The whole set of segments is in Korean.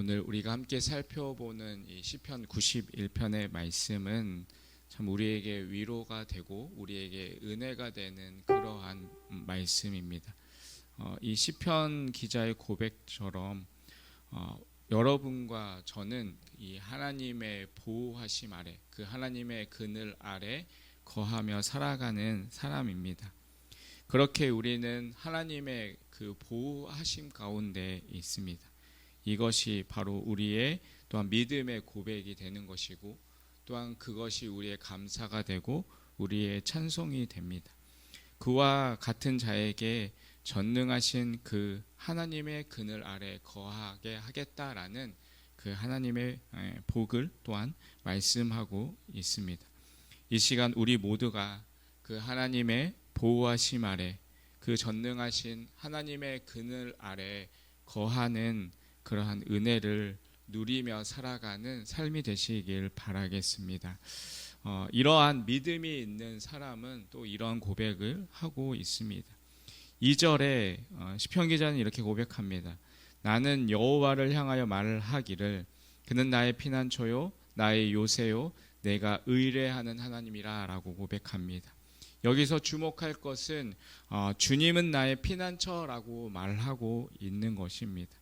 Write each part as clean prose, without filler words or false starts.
오늘 우리가 함께 살펴보는 이 시편 91편의 말씀은 참 우리에게 위로가 되고 우리에게 은혜가 되는 그러한 말씀입니다. 이 시편 기자의 고백처럼 여러분과 저는 이 하나님의 보호하심 아래, 그 하나님의 그늘 아래 거하며 살아가는 사람입니다. 그렇게 우리는 하나님의 그 보호하심 가운데 있습니다. 이것이 바로 우리의 또한 믿음의 고백이 되는 것이고, 또한 그것이 우리의 감사가 되고 우리의 찬송이 됩니다. 그와 같은 자에게 전능하신 그 하나님의 그늘 아래 거하게 하겠다라는 그 하나님의 복을 또한 말씀하고 있습니다. 이 시간 우리 모두가 그 하나님의 보호하심 아래, 그 전능하신 하나님의 그늘 아래 거하는 그러한 은혜를 누리며 살아가는 삶이 되시길 바라겠습니다. 이러한 믿음이 있는 사람은 또 이러한 고백을 하고 있습니다. 2절에 시편 기자는 이렇게 고백합니다. 나는 여호와를 향하여 말을 하기를 그는 나의 피난처요 나의 요새요 내가 의뢰하는 하나님이라 라고 고백합니다. 여기서 주목할 것은 주님은 나의 피난처라고 말하고 있는 것입니다.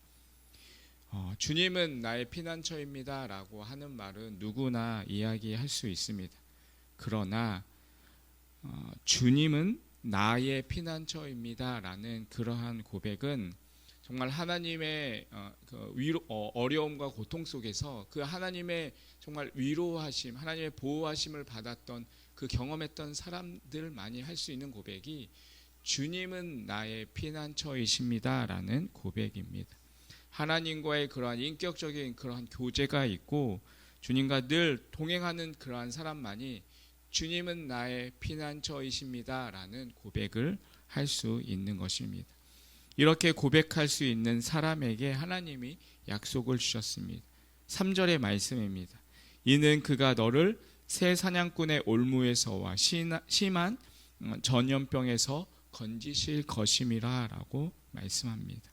주님은 나의 피난처입니다 라고 하는 말은 누구나 이야기할 수 있습니다. 그러나 주님은 나의 피난처입니다 라는 그러한 고백은 정말 하나님의 어려움과 고통 속에서 그 하나님의 정말 위로하심, 하나님의 보호하심을 받았던 그 경험했던 사람들만이 할 수 있는 고백이 주님은 나의 피난처이십니다 라는 고백입니다. 하나님과의 그러한 인격적인 그러한 교제가 있고 주님과 늘 동행하는 그러한 사람만이 주님은 나의 피난처이십니다 라는 고백을 할 수 있는 것입니다. 이렇게 고백할 수 있는 사람에게 하나님이 약속을 주셨습니다. 3절의 말씀입니다. 이는 그가 너를 새 사냥꾼의 올무에서와 심한 전염병에서 건지실 것임이라 라고 말씀합니다.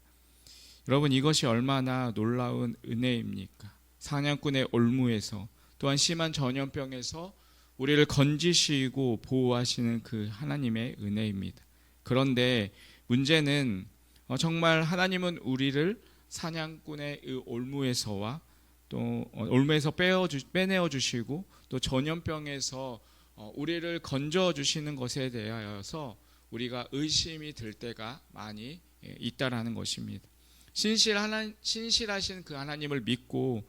여러분, 이것이 얼마나 놀라운 은혜입니까? 사냥꾼의 올무에서 또한 심한 전염병에서 우리를 건지시고 보호하시는 그 하나님의 은혜입니다. 그런데 문제는 정말 하나님은 우리를 사냥꾼의 올무에서와 또 올무에서 빼내어 주시고 또 전염병에서 우리를 건져 주시는 것에 대하여서 우리가 의심이 들 때가 많이 있다라는 것입니다. 신실하신 그 하나님을 믿고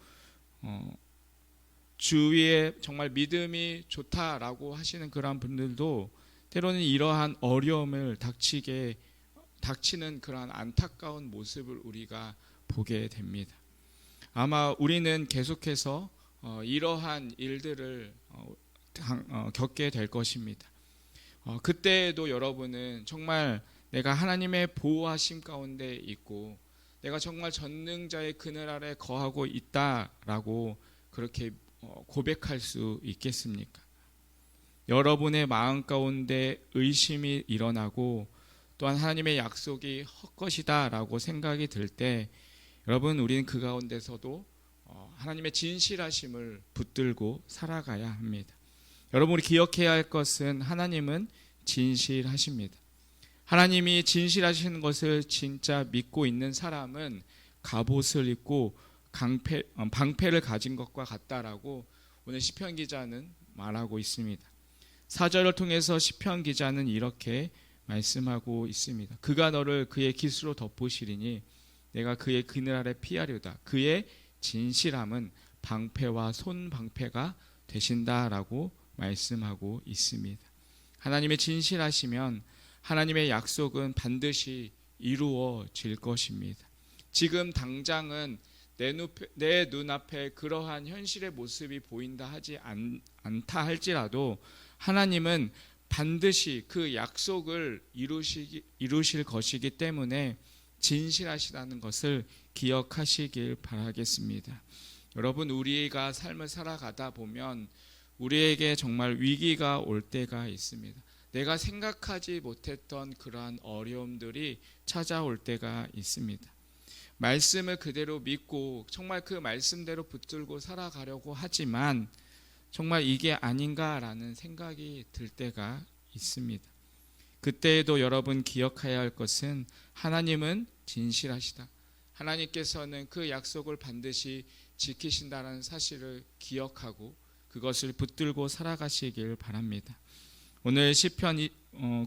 주위에 정말 믿음이 좋다라고 하시는 그러한 분들도 때로는 이러한 어려움을 닥치는 그러한 안타까운 모습을 우리가 보게 됩니다. 아마 우리는 계속해서 이러한 일들을 겪게 될 것입니다. 그때에도 여러분은 정말 내가 하나님의 보호하심 가운데 있고 내가 정말 전능자의 그늘 아래 거하고 있다라고 그렇게 고백할 수 있겠습니까? 여러분의 마음 가운데 의심이 일어나고 또한 하나님의 약속이 헛것이다라고 생각이 들 때 여러분, 우리는 그 가운데서도 하나님의 진실하심을 붙들고 살아가야 합니다. 여러분, 우리 기억해야 할 것은 하나님은 진실하십니다. 하나님이 진실하시는 것을 진짜 믿고 있는 사람은 갑옷을 입고 방패를 가진 것과 같다라고 오늘 시편 기자는 말하고 있습니다. 4절을 통해서 시편 기자는 이렇게 말씀하고 있습니다. 그가 너를 그의 깃으로 덮으시리니 내가 그의 그늘 아래 피하려다. 그의 진실함은 방패와 손방패가 되신다라고 말씀하고 있습니다. 하나님의 진실하시면 하나님의 약속은 반드시 이루어질 것입니다. 지금 당장은 내 눈앞에 그러한 현실의 모습이 보인다 하지 않다 할지라도 하나님은 반드시 그 약속을 이루실 것이기 때문에 진실하시다는 것을 기억하시길 바라겠습니다. 여러분, 우리가 삶을 살아가다 보면 우리에게 정말 위기가 올 때가 있습니다. 내가 생각하지 못했던 그러한 어려움들이 찾아올 때가 있습니다. 말씀을 그대로 믿고 정말 그 말씀대로 붙들고 살아가려고 하지만 정말 이게 아닌가라는 생각이 들 때가 있습니다. 그때에도 여러분 기억해야 할 것은 하나님은 진실하시다. 하나님께서는 그 약속을 반드시 지키신다는 사실을 기억하고 그것을 붙들고 살아가시길 바랍니다. 오늘 시편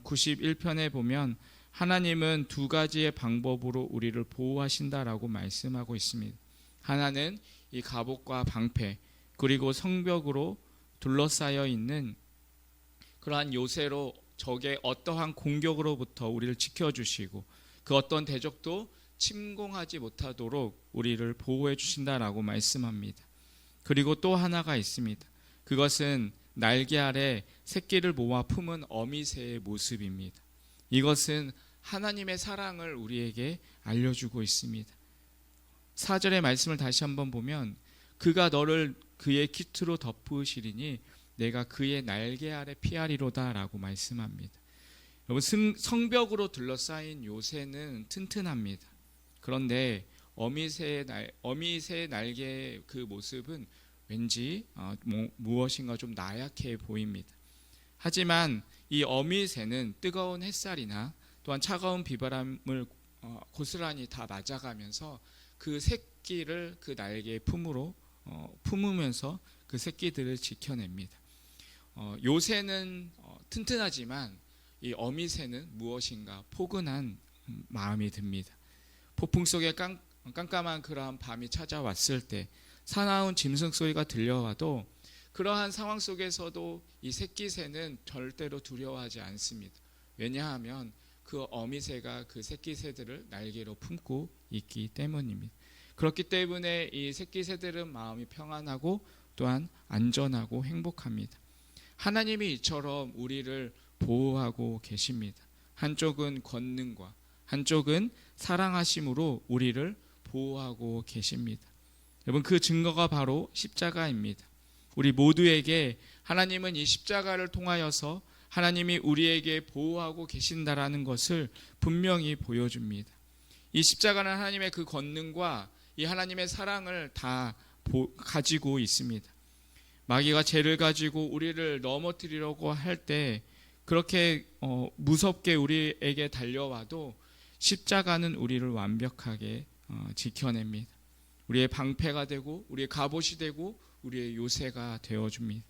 91편에 보면 하나님은 두 가지의 방법으로 우리를 보호하신다라고 말씀하고 있습니다. 하나는 이 갑옷과 방패 그리고 성벽으로 둘러싸여 있는 그러한 요새로 적의 어떠한 공격으로부터 우리를 지켜주시고 그 어떤 대적도 침공하지 못하도록 우리를 보호해 주신다라고 말씀합니다. 그리고 또 하나가 있습니다. 그것은 날개 아래 새끼를 모아 품은 어미새의 모습입니다. 이것은 하나님의 사랑을 우리에게 알려주고 있습니다. 4절의 말씀을 다시 한번 보면 그가 너를 그의 깃으로 덮으시리니 내가 그의 날개 아래 피하리로다 라고 말씀합니다. 여러분 성벽으로 둘러싸인 요새는 튼튼합니다. 그런데 어미새의 날개의 그 모습은 왠지 무엇인가 좀 나약해 보입니다. 하지만 이 어미새는 뜨거운 햇살이나 또한 차가운 비바람을 고스란히 다 맞아가면서 그 새끼를 그 날개의 품으면서 그 새끼들을 지켜냅니다. 요새는 튼튼하지만 이 어미새는 무엇인가 포근한 마음이 듭니다. 폭풍 속에 깜깜한 그러한 밤이 찾아왔을 때 사나운 짐승 소리가 들려와도 그러한 상황 속에서도 이 새끼새는 절대로 두려워하지 않습니다. 왜냐하면 그 어미새가 그 새끼새들을 날개로 품고 있기 때문입니다. 그렇기 때문에 이 새끼새들은 마음이 평안하고 또한 안전하고 행복합니다. 하나님이 이처럼 우리를 보호하고 계십니다. 한쪽은 권능과 한쪽은 사랑하심으로 우리를 보호하고 계십니다. 여러분 그 증거가 바로 십자가입니다. 우리 모두에게 하나님은 이 십자가를 통하여서 하나님이 우리에게 보호하고 계신다라는 것을 분명히 보여줍니다. 이 십자가는 하나님의 그 권능과 이 하나님의 사랑을 다 가지고 있습니다. 마귀가 죄를 가지고 우리를 넘어뜨리려고 할 때 그렇게 무섭게 우리에게 달려와도 십자가는 우리를 완벽하게 지켜냅니다. 우리의 방패가 되고 우리의 갑옷이 되고 우리의 요새가 되어줍니다.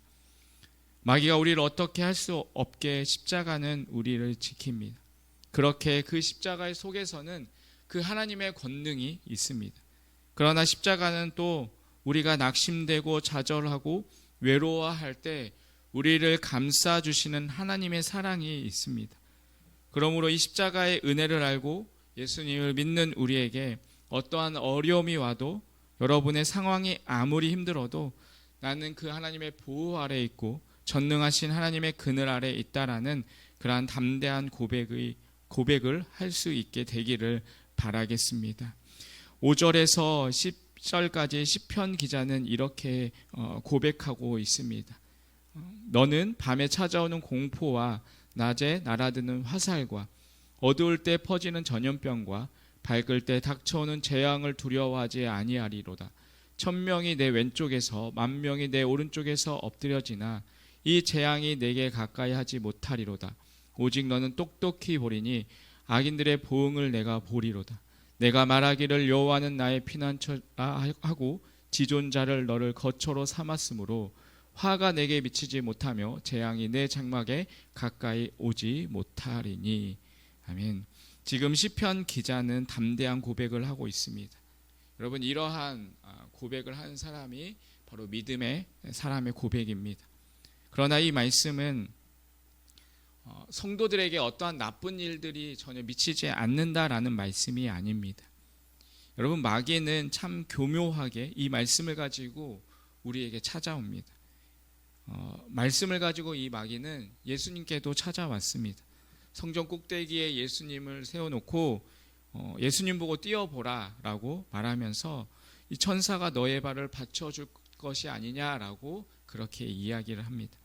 마귀가 우리를 어떻게 할 수 없게 십자가는 우리를 지킵니다. 그렇게 그 십자가의 속에서는 그 하나님의 권능이 있습니다. 그러나 십자가는 또 우리가 낙심되고 좌절하고 외로워할 때 우리를 감싸주시는 하나님의 사랑이 있습니다. 그러므로 이 십자가의 은혜를 알고 예수님을 믿는 우리에게 어떠한 어려움이 와도 여러분의 상황이 아무리 힘들어도 나는 그 하나님의 보호 아래 있고 전능하신 하나님의 그늘 아래 있다라는 그러한 담대한 고백을 할 수 있게 되기를 바라겠습니다. 5절에서 10절까지 시편 기자는 이렇게 고백하고 있습니다. 너는 밤에 찾아오는 공포와 낮에 날아드는 화살과 어두울 때 퍼지는 전염병과 밝을 때 닥쳐오는 재앙을 두려워하지 아니하리로다. 1000명이 내 왼쪽에서 10,000명이 내 오른쪽에서 엎드려지나 이 재앙이 내게 가까이 하지 못하리로다. 오직 너는 똑똑히 보리니 악인들의 보응을 내가 보리로다. 내가 말하기를 여호와는 나의 피난처라 하고 지존자를 너를 거처로 삼았으므로 화가 내게 미치지 못하며 재앙이 내 장막에 가까이 오지 못하리니. 아멘. 지금 시편 기자는 담대한 고백을 하고 있습니다. 여러분 이러한 고백을 한 사람이 바로 믿음의 사람의 고백입니다. 그러나 이 말씀은 성도들에게 어떠한 나쁜 일들이 전혀 미치지 않는다라는 말씀이 아닙니다. 여러분 마귀는 참 교묘하게 이 말씀을 가지고 우리에게 찾아옵니다. 말씀을 가지고 이 마귀는 예수님께도 찾아왔습니다. 성전 꼭대기에 예수님을 세워놓고 예수님 보고 뛰어보라 라고 말하면서 이 천사가 너의 발을 받쳐줄 것이 아니냐라고 그렇게 이야기를 합니다.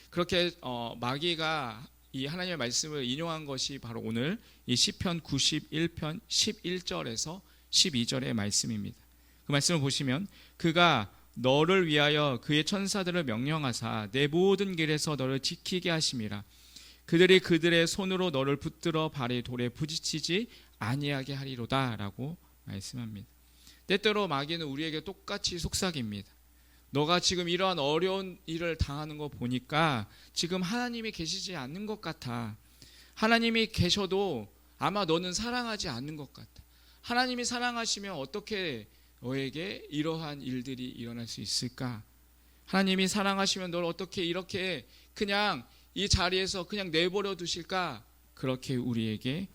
그렇게 마귀가 이 하나님의 말씀을 인용한 것이 바로 오늘 이 시편 91편 11절에서 12절의 말씀입니다. 그 말씀을 보시면 그가 너를 위하여 그의 천사들을 명령하사 내 모든 길에서 너를 지키게 하심이라. 그들이 그들의 손으로 너를 붙들어 발에 돌에 부딪히지 아니하게 하리로다 라고 말씀합니다. 때때로 마귀는 우리에게 똑같이 속삭입니다. 너가 지금 이러한 어려운 일을 당하는 거 보니까 지금 하나님이 계시지 않는 것 같아. 하나님이 계셔도 아마 너는 사랑하지 않는 것 같아. 하나님이 사랑하시면 어떻게 너에게 이러한 일들이 일어날 수 있을까? 하나님이 사랑하시면 널 어떻게 이렇게 그냥 이 자리에서 그냥 내버려 두실까? 그렇게 우리에게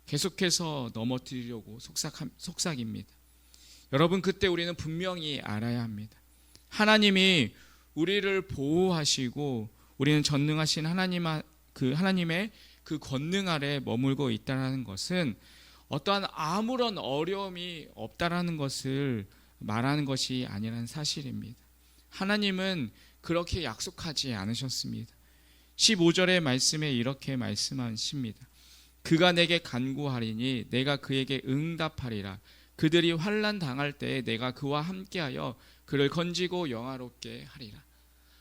계속해서 넘어뜨리려고 속삭입니다. 여러분, 그때 우리는 분명히 알아야 합니다. 하나님이 우리를 보호하시고 우리는 전능하신 하나님의 그 권능 아래 머물고 있다는 것은 어떠한 아무런 어려움이 없다라는 것을 말하는 것이 아니라는 사실입니다. 하나님은 그렇게 약속하지 않으셨습니다. 15절의 말씀에 이렇게 말씀하십니다. 그가 내게 간구하리니 내가 그에게 응답하리라. 그들이 환난 당할 때에 내가 그와 함께하여 그를 건지고 영화롭게 하리라.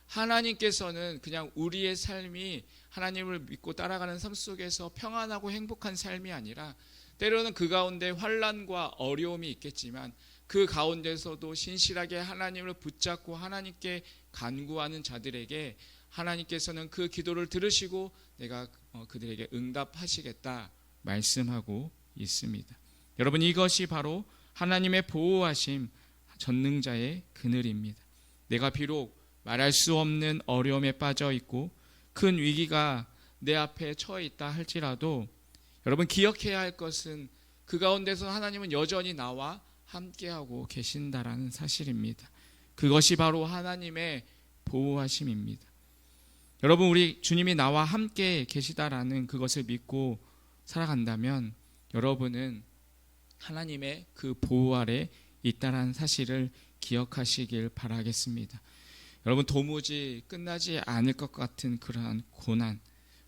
하나님께서는 그냥 우리의 삶이 하나님을 믿고 따라가는 삶 속에서 평안하고 행복한 삶이 아니라 때로는 그 가운데 환난과 어려움이 있겠지만 그 가운데서도 신실하게 하나님을 붙잡고 하나님께 간구하는 자들에게 하나님께서는 그 기도를 들으시고 내가 그들에게 응답하시겠다 말씀하고 있습니다. 여러분, 이것이 바로 하나님의 보호하심, 전능자의 그늘입니다. 내가 비록 말할 수 없는 어려움에 빠져 있고 큰 위기가 내 앞에 처해 있다 할지라도 여러분, 기억해야 할 것은 그 가운데서 하나님은 여전히 나와 함께하고 계신다라는 사실입니다. 그것이 바로 하나님의 보호하심입니다. 여러분, 우리 주님이 나와 함께 계시다라는 그것을 믿고 살아간다면 여러분은 하나님의 그 보호 아래 있다라는 사실을 기억하시길 바라겠습니다. 여러분, 도무지 끝나지 않을 것 같은 그러한 고난,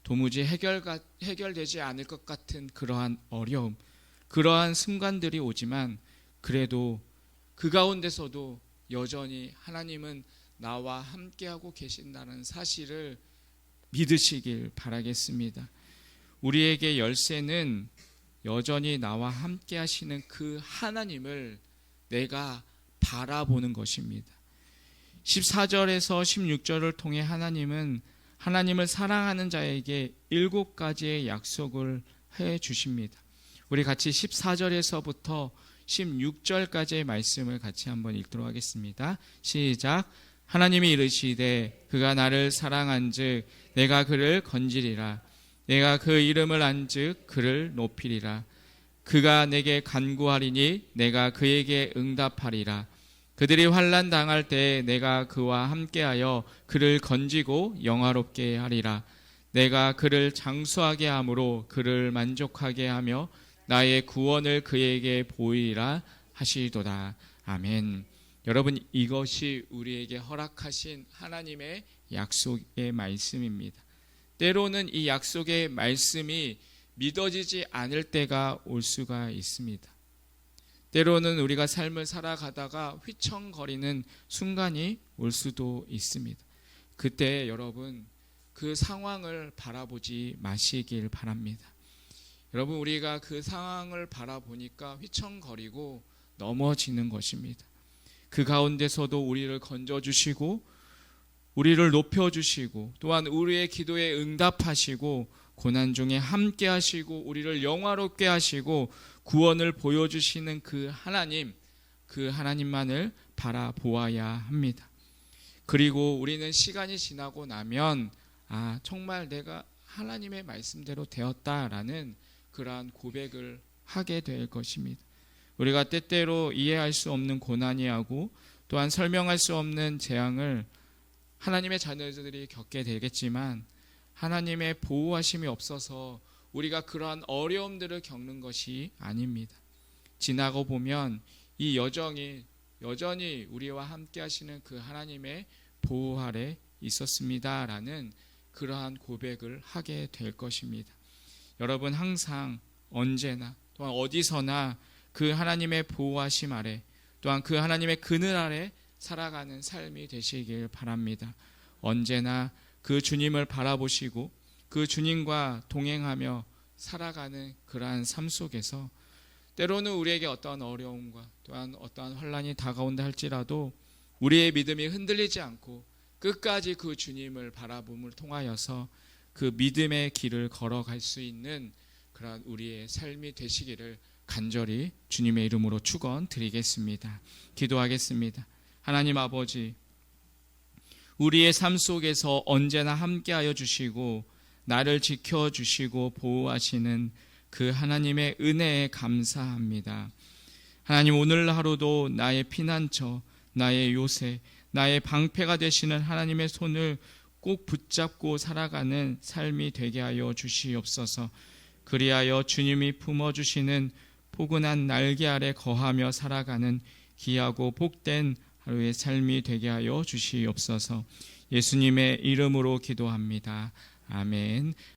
도무지 해결되지 않을 것 같은 그러한 어려움, 그러한 순간들이 오지만 그래도 그 가운데서도 여전히 하나님은 나와 함께하고 계신다는 사실을 믿으시길 바라겠습니다. 우리에게 열쇠는 여전히 나와 함께 하시는 그 하나님을 내가 바라보는 것입니다. 14절에서 16절을 통해 하나님은 하나님을 사랑하는 자에게 7가지의 약속을 해 주십니다. 우리 같이 14절에서부터 16절까지의 말씀을 같이 한번 읽도록 하겠습니다. 시작. 하나님이 이르시되 그가 나를 사랑한즉 내가 그를 건지리라. 내가 그 이름을 안즉 그를 높이리라. 그가 내게 간구하리니 내가 그에게 응답하리라. 그들이 환난 당할 때에 내가 그와 함께하여 그를 건지고 영화롭게 하리라. 내가 그를 장수하게 함으로 그를 만족하게 하며 나의 구원을 그에게 보이리라 하시도다. 아멘. 여러분, 이것이 우리에게 허락하신 하나님의 약속의 말씀입니다. 때로는 이 약속의 말씀이 믿어지지 않을 때가 올 수가 있습니다. 때로는 우리가 삶을 살아가다가 휘청거리는 순간이 올 수도 있습니다. 그때 여러분, 그 상황을 바라보지 마시길 바랍니다. 여러분, 우리가 그 상황을 바라보니까 휘청거리고 넘어지는 것입니다. 그 가운데서도 우리를 건져주시고 우리를 높여주시고 또한 우리의 기도에 응답하시고 고난 중에 함께 하시고 우리를 영화롭게 하시고 구원을 보여주시는 그 하나님, 그 하나님만을 바라보아야 합니다. 그리고 우리는 시간이 지나고 나면 정말 내가 하나님의 말씀대로 되었다라는 그러한 고백을 하게 될 것입니다. 우리가 때때로 이해할 수 없는 고난이 하고 또한 설명할 수 없는 재앙을 하나님의 자녀들이 겪게 되겠지만 하나님의 보호하심이 없어서 우리가 그러한 어려움들을 겪는 것이 아닙니다. 지나고 보면 이 여정이 여전히 우리와 함께 하시는 그 하나님의 보호 아래 있었습니다라는 그러한 고백을 하게 될 것입니다. 여러분, 항상 언제나 또한 어디서나 그 하나님의 보호하심 아래 또한 그 하나님의 그늘 아래 살아가는 삶이 되시길 바랍니다. 언제나 그 주님을 바라보시고 그 주님과 동행하며 살아가는 그러한 삶 속에서 때로는 우리에게 어떠한 어려움과 또한 어떠한 환난이 다가온다 할지라도 우리의 믿음이 흔들리지 않고 끝까지 그 주님을 바라봄을 통하여서 그 믿음의 길을 걸어갈 수 있는 그러한 우리의 삶이 되시기를 간절히 주님의 이름으로 축원드리겠습니다. 기도하겠습니다. 하나님 아버지, 우리의 삶 속에서 언제나 함께하여 주시고 나를 지켜주시고 보호하시는 그 하나님의 은혜에 감사합니다. 하나님, 오늘 하루도 나의 피난처, 나의 요새, 나의 방패가 되시는 하나님의 손을 꼭 붙잡고 살아가는 삶이 되게 하여 주시옵소서. 그리하여 주님이 품어주시는 포근한 날개 아래 거하며 살아가는 귀하고 복된 하루의 삶이 되게 하여 주시옵소서. 예수님의 이름으로 기도합니다. 아멘.